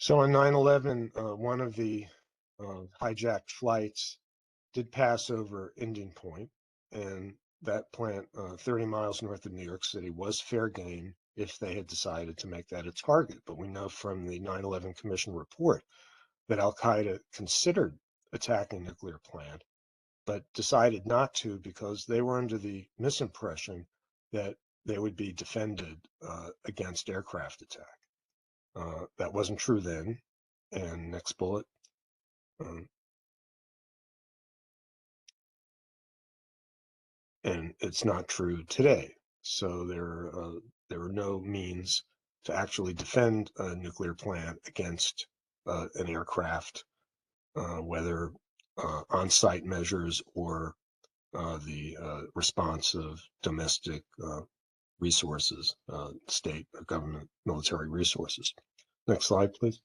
So on 9/11, one of the hijacked flights did pass over Indian Point, and that plant 30 miles north of New York City was fair game if they had decided to make that a target. But we know from the 9/11 Commission report that Al-Qaeda considered attacking a nuclear plant, but decided not to because they were under the misimpression that they would be defended against aircraft attack. That wasn't true then. And next bullet. And it's not true today. So there are no means to actually defend a nuclear plant against an aircraft, whether on-site measures or the response of domestic resources, state, government, military resources. Next slide, please.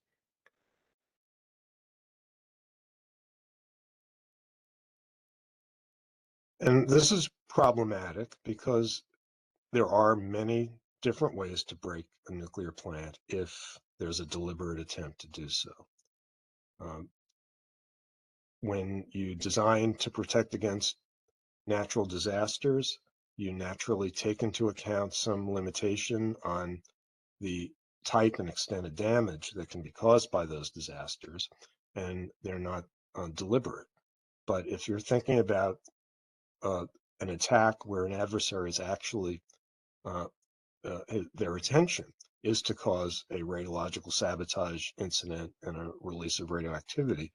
And this is problematic because there are many different ways to break a nuclear plant if there's a deliberate attempt to do so. When you design to protect against natural disasters, you naturally take into account some limitation on the type and extent of damage that can be caused by those disasters, and they're not deliberate. But if you're thinking about an attack where an adversary is actually their intention is to cause a radiological sabotage incident and a release of radioactivity,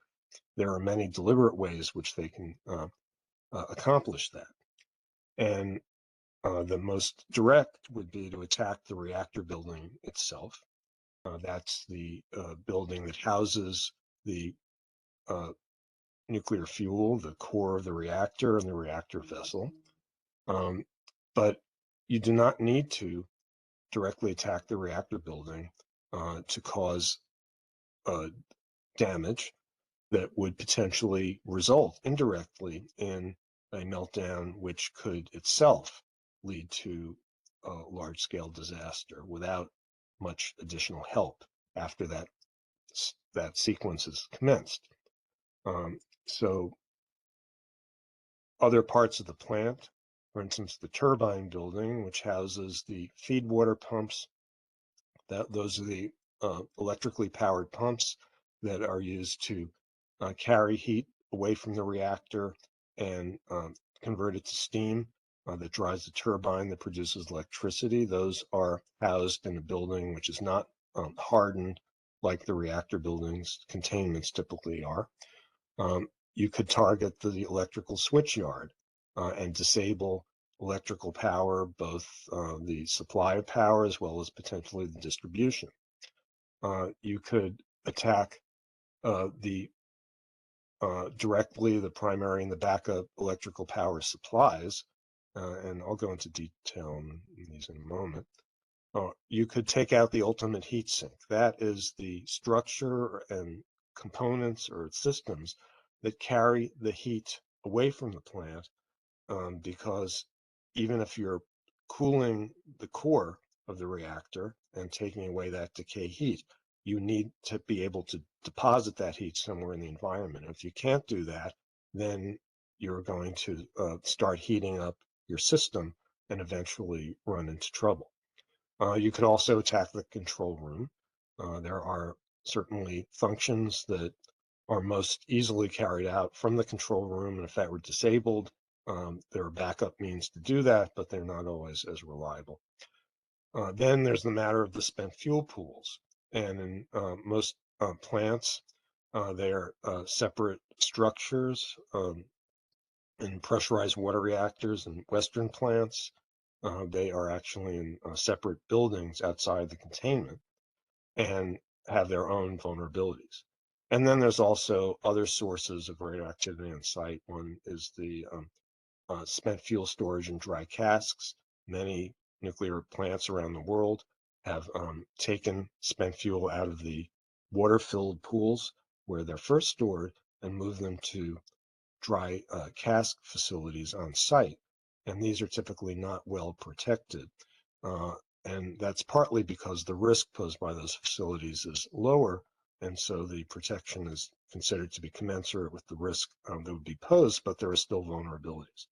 there are many deliberate ways which they can accomplish that. And the most direct would be to attack the reactor building itself. That's the building that houses the nuclear fuel, the core of the reactor and the reactor vessel. But you do not need to directly attack the reactor building to cause damage that would potentially result indirectly in a meltdown, which could itself lead to a large-scale disaster without much additional help after that sequence is commenced. So other parts of the plant, for instance, the turbine building, which houses the feed water pumps, those are the electrically powered pumps that are used to carry heat away from the reactor and convert it to steam that drives the turbine that produces electricity. Those are housed in a building which is not hardened like the reactor buildings containments typically are. You could target the electrical switch yard and disable electrical power, both the supply of power as well as potentially the distribution. You could attack directly the primary and the backup electrical power supplies, and I'll go into detail on these in a moment. You could take out the ultimate heat sink. That is the structure and components or systems that carry the heat away from the plant, because even if you're cooling the core of the reactor and taking away that decay heat, you need to be able to deposit that heat somewhere in the environment. If you can't do that, then you're going to start heating up your system and eventually run into trouble. You could also attack the control room. There are certainly functions that are most easily carried out from the control room, and if that were disabled, there are backup means to do that, but they're not always as reliable. Then there's the matter of the spent fuel pools, and in most plants, they're separate structures. In pressurized water reactors and Western plants, they are actually in separate buildings outside the containment and have their own vulnerabilities. And then there's also other sources of radioactivity on site. One is the spent fuel storage in dry casks. Many nuclear plants around the world have taken spent fuel out of the water-filled pools where they're first stored and moved them to dry cask facilities on site. And these are typically not well protected. And that's partly because the risk posed by those facilities is lower and so the protection is considered to be commensurate with the risk that would be posed, but there are still vulnerabilities.